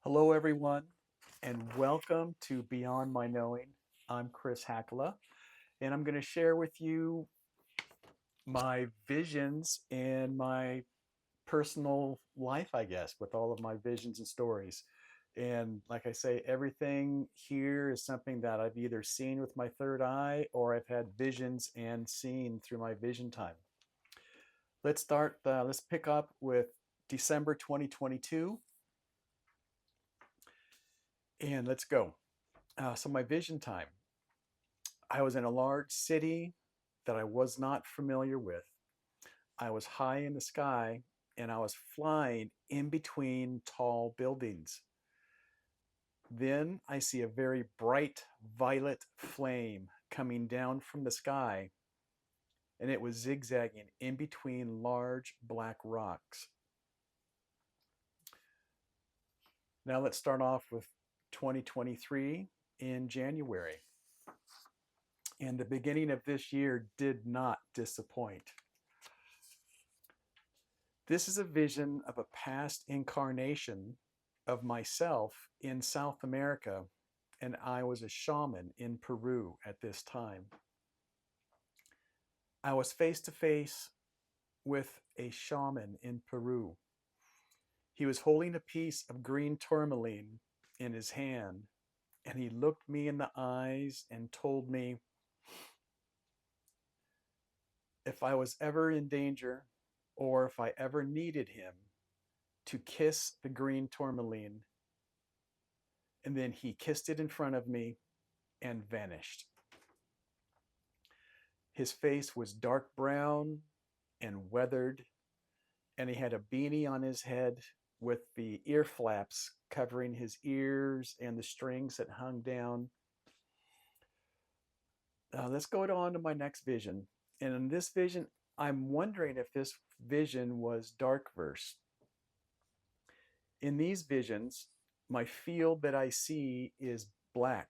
Hello, everyone, and welcome to Beyond My Knowing. I'm Chris Hackala, and I'm going to share with you my visions and my personal life, I guess, with all of my visions and stories. And like I say, everything here is something that I've either seen with my third eye or I've had visions and seen through my vision time. Let's pick up with December 2022, and let's go. So, my vision time. I was in a large city that I was not familiar with. I was high in the sky and I was flying in between tall buildings. Then I see a very bright violet flame coming down from the sky, and it was zigzagging in between large black rocks. Now let's start off with 2023 in January. And the beginning of this year did not disappoint. This is a vision of a past incarnation of myself in South America, and I was a shaman in Peru at this time. I was face to face with a shaman in Peru. He was holding a piece of green tourmaline in his hand, and he looked me in the eyes and told me if I was ever in danger or if I ever needed him to kiss the green tourmaline, and then he kissed it in front of me and vanished. His face was dark brown and weathered, and he had a beanie on his head with the ear flaps covering his ears and the strings that hung down. Let's go on to my next vision. And in this vision, I'm wondering if this vision was dark verse. In these visions, my field that I see is black,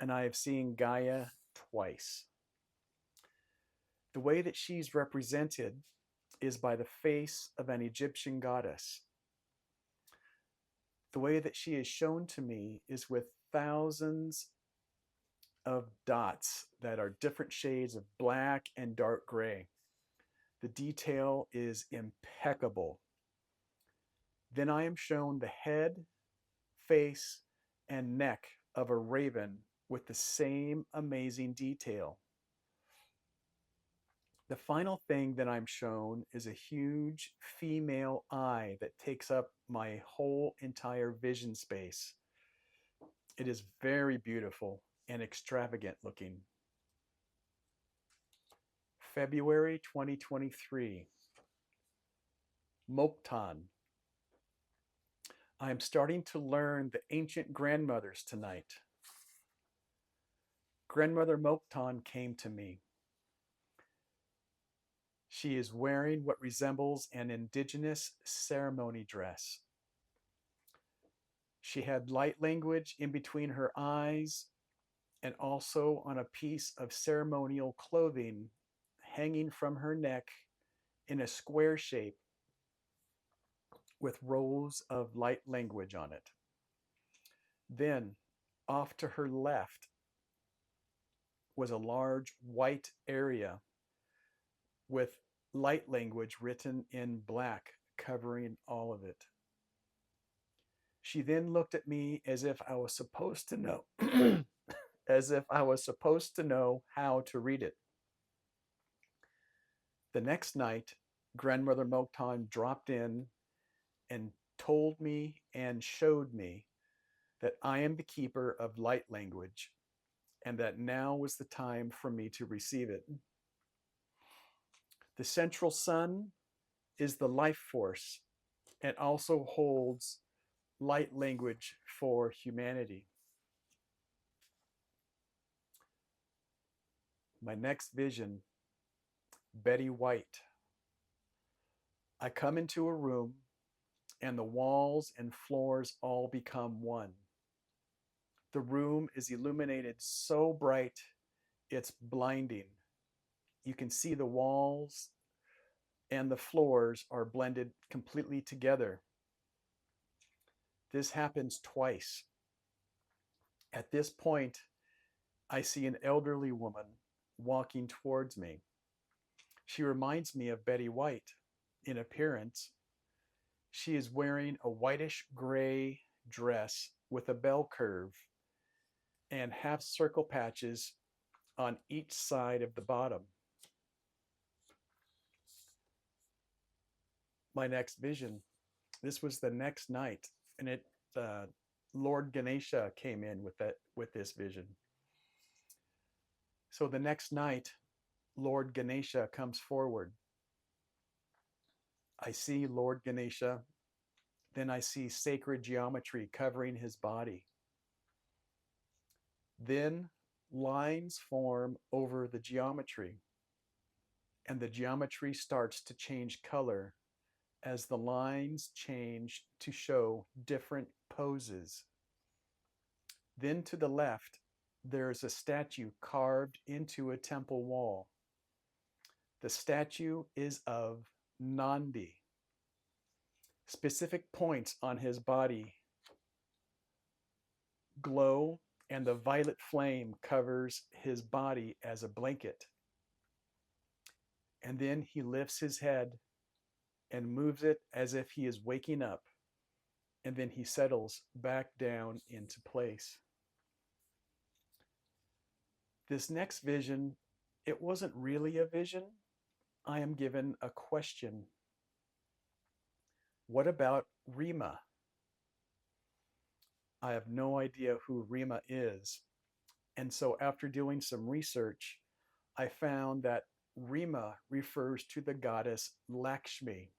and I have seen Gaia twice. The way that she's represented is by the face of an Egyptian goddess. The way that she is shown to me is with thousands of dots that are different shades of black and dark gray. The detail is impeccable. Then I am shown the head, face, and neck of a raven with the same amazing detail. The final thing that I'm shown is a huge female eye that takes up my whole entire vision space. It is very beautiful and extravagant looking. February 2023, Moqton. I am starting to learn the ancient grandmothers tonight. Grandmother Moqtan came to me. She is wearing what resembles an indigenous ceremony dress. She had light language in between her eyes and also on a piece of ceremonial clothing hanging from her neck in a square shape with rows of light language on it. Then, off to her left, was a large white area with light language written in black covering all of it. She then looked at me as if I was supposed to know, as if I was supposed to know how to read it. The next night, Grandmother Moqtan dropped in and told me and showed me that I am the keeper of light language and that now was the time for me to receive it. The central sun is the life force and also holds light language for humanity. My next vision, Betty White. I come into a room and the walls and floors all become one. The room is illuminated so bright, it's blinding. You can see the walls and the floors are blended completely together. This happens twice. At this point, I see an elderly woman walking towards me. She reminds me of Betty White in appearance. She is wearing a whitish gray dress with a bell curve and half circle patches on each side of the bottom. My next vision, this was the next night, and Lord Ganesha came in with this vision. So the next night, Lord Ganesha comes forward. I see Lord Ganesha, then I see sacred geometry covering his body. Then lines form over the geometry, and the geometry starts to change color as the lines change to show different poses. Then to the left, there's a statue carved into a temple wall. The statue is of Nandi. Specific points on his body glow, and the violet flame covers his body as a blanket. And then he lifts his head and moves it as if he is waking up, and then he settles back down into place. This next vision, it wasn't really a vision. I am given a question. What about Rima? I have no idea who Rima is. And so after doing some research, I found that Rima refers to the goddess Lakshmi.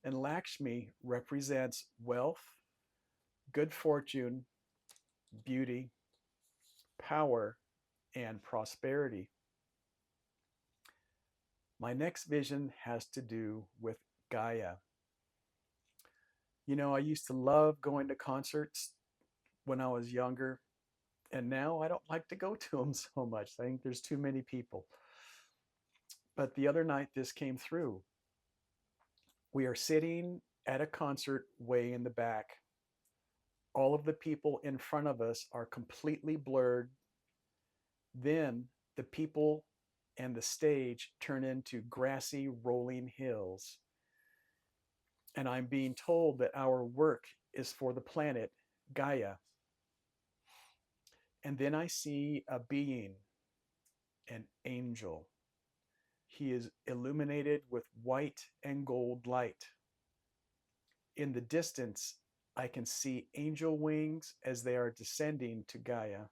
And Lakshmi represents wealth, good fortune, beauty, power, and prosperity. My next vision has to do with Gaia. You know, I used to love going to concerts when I was younger, and now I don't like to go to them so much. I think there's too many people. But the other night, this came through. We are sitting at a concert way in the back. All of the people in front of us are completely blurred. Then the people and the stage turn into grassy rolling hills. And I'm being told that our work is for the planet Gaia. And then I see a being, an angel. He is illuminated with white and gold light. In the distance, I can see angel wings as they are descending to Gaia.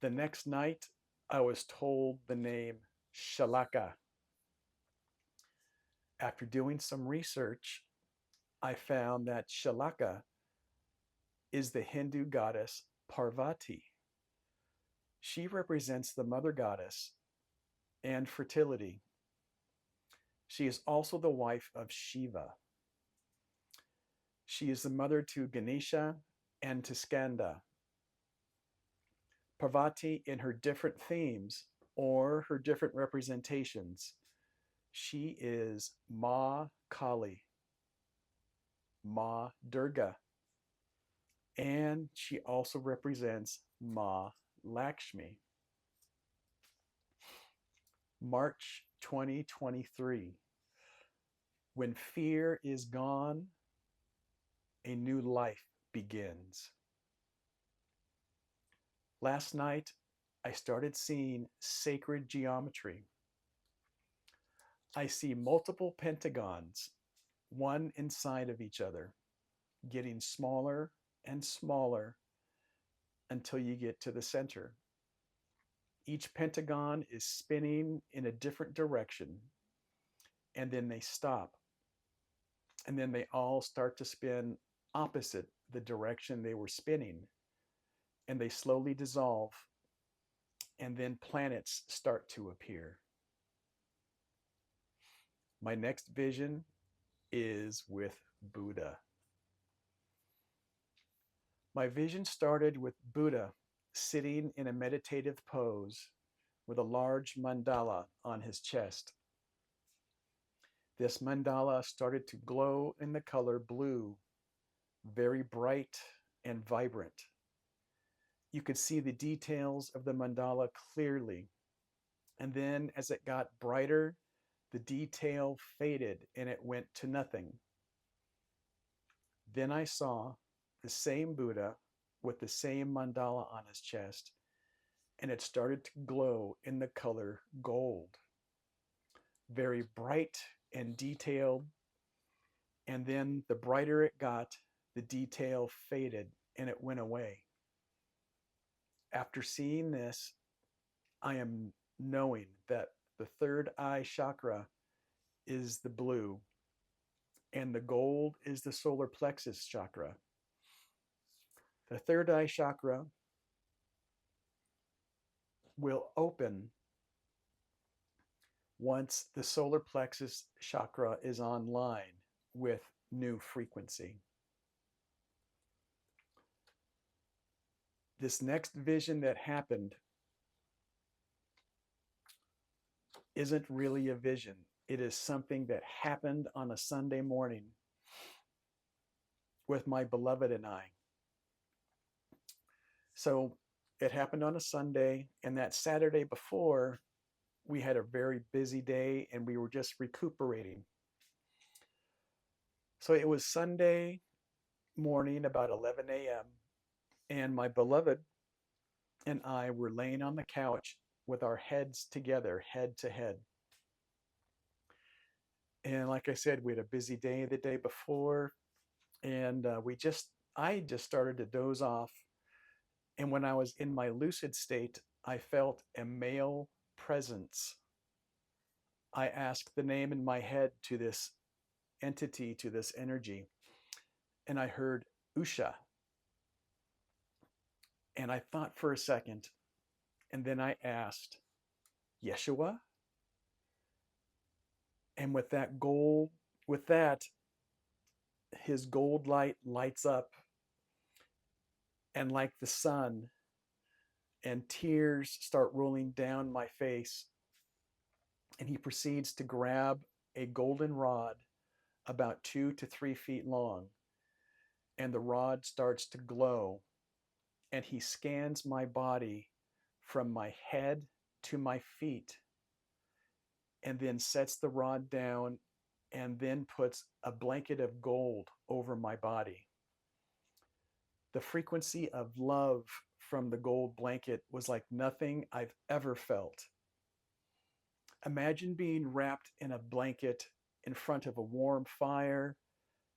The next night, I was told the name Shalaka. After doing some research, I found that Shalaka is the Hindu goddess Parvati. She represents the mother goddess and fertility. She is also the wife of Shiva. She is the mother to Ganesha and to Skanda. Parvati, in her different themes or her different representations, she is Ma Kali, Ma Durga, and she also represents Ma Lakshmi. March 2023. When fear is gone, a new life begins. Last night, I started seeing sacred geometry. I see multiple pentagons, one inside of each other, getting smaller and smaller until you get to the center. Each pentagon is spinning in a different direction, and then they stop. And then they all start to spin opposite the direction they were spinning, and they slowly dissolve, and then planets start to appear. My next vision is with Buddha. My vision started with Buddha sitting in a meditative pose with a large mandala on his chest. This mandala started to glow in the color blue, very bright and vibrant. You could see the details of the mandala clearly. And then as it got brighter, the detail faded and it went to nothing. Then I saw the same Buddha with the same mandala on his chest, and it started to glow in the color gold, very bright and detailed. And then the brighter it got, the detail faded and it went away. After seeing this, I am knowing that the third eye chakra is the blue and the gold is the solar plexus chakra. The third eye chakra will open once the solar plexus chakra is online with new frequency. This next vision that happened isn't really a vision. It is something that happened on a Sunday morning with my beloved and I. So it happened on a Sunday, and that Saturday before, we had a very busy day and we were just recuperating. So it was Sunday morning, about 11 a.m., and my beloved and I were laying on the couch with our heads together, head to head. And like I said, we had a busy day the day before, and I just started to doze off. And when I was in my lucid state, I felt a male presence. I asked the name in my head to this entity, to this energy, and I heard Usha. And I thought for a second, and then I asked, Yeshua? And with that, his gold light lights up, and like the sun, and tears start rolling down my face. And he proceeds to grab a golden rod about 2 to 3 feet long, and the rod starts to glow, and he scans my body from my head to my feet, and then sets the rod down, and then puts a blanket of gold over my body. The frequency of love from the gold blanket was like nothing I've ever felt. Imagine being wrapped in a blanket in front of a warm fire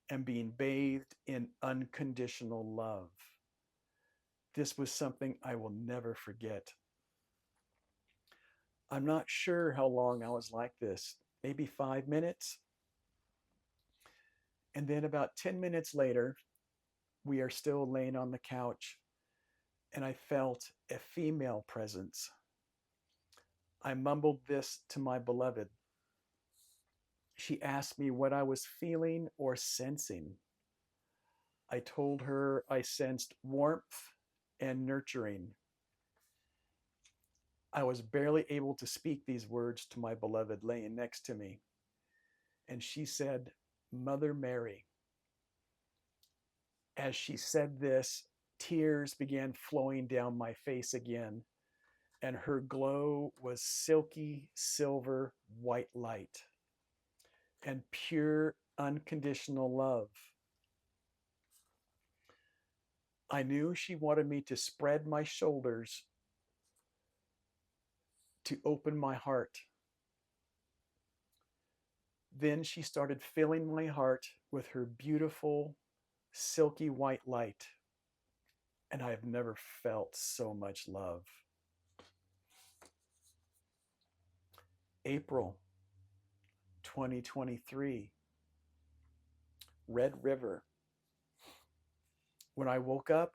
and being bathed in unconditional love. This was something I will never forget. I'm not sure how long I was like this, maybe 5 minutes. And then about 10 minutes later, we are still laying on the couch, and I felt a female presence. I mumbled this to my beloved. She asked me what I was feeling or sensing. I told her I sensed warmth and nurturing. I was barely able to speak these words to my beloved laying next to me. And she said, Mother Mary. As she said this, tears began flowing down my face again, and her glow was silky silver white light and pure unconditional love. I knew she wanted me to spread my shoulders to open my heart. Then she started filling my heart with her beautiful, silky white light, and I have never felt so much love. April 2023, Red River. When I woke up,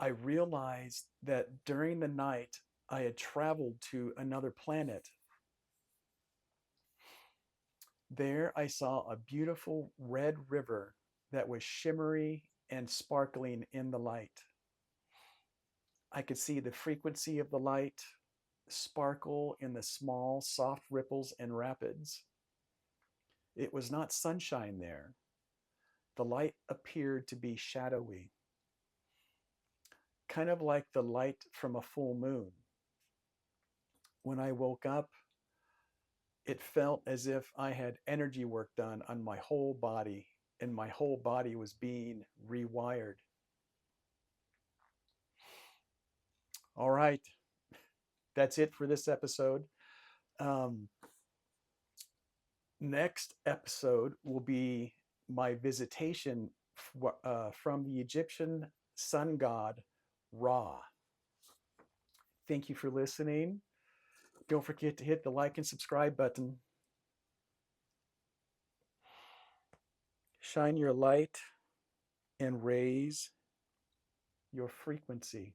I realized that during the night I had traveled to another planet. There I saw a beautiful red river that was shimmery and sparkling in the light. I could see the frequency of the light sparkle in the small, soft ripples and rapids. It was not sunshine there. The light appeared to be shadowy, kind of like the light from a full moon. When I woke up, it felt as if I had energy work done on my whole body, and my whole body was being rewired. All right, that's it for this episode. Um, Next episode will be my visitation from the Egyptian sun god Ra. Thank you for listening. Don't forget to hit the like and subscribe button. Shine your light and raise your frequency.